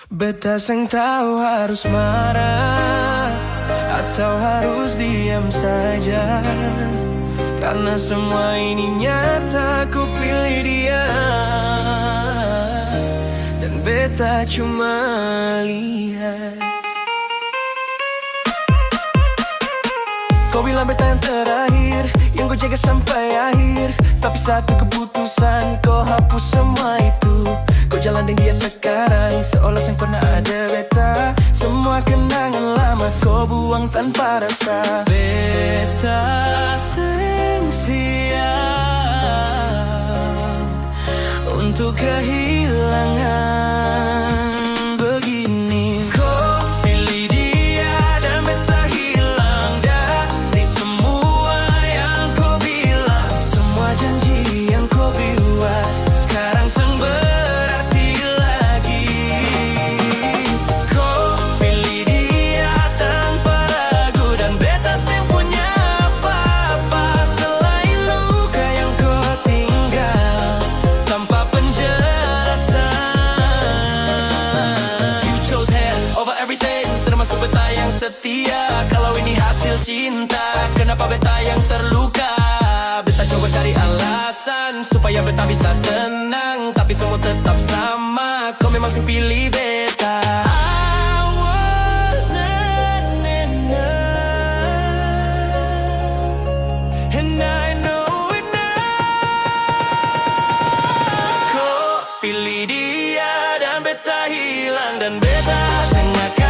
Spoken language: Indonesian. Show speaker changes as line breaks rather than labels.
Beta seng tahu harus marah atau harus diam saja, karena semua ini nyata, ku pilih dia. Dan beta cuma lihat. Kau bilang beta yang terakhir, yang kau jaga sampai akhir. Tapi satu keputusan, kau hapus semua itu. Kau jalan dengan dia sekarang, seolah sang pernah ada beta. Semua kenangan lama kau buang tanpa rasa. Beta seng siap untuk kehilangan begini. Kau pilih dia dan beta hilang dari semua yang kau bilang. Semua janji yang kau buat sekarang seng berarti lagi. Kau pilih dia tanpa ragu, dan beta seng punya apa-apa selain luka yang kau tinggal tanpa penjelasan. You chose her over everything, termasuk beta yang setia. Kalau ini hasil cinta, kenapa beta yang terluka? Beta coba cari alasan supaya beta bisa tenang, tapi semua tetap sama. Kau memang sing pilih beta. I wasn't enough, and I know it now. Kau pilih dia dan beta hilang, dan beta seng akan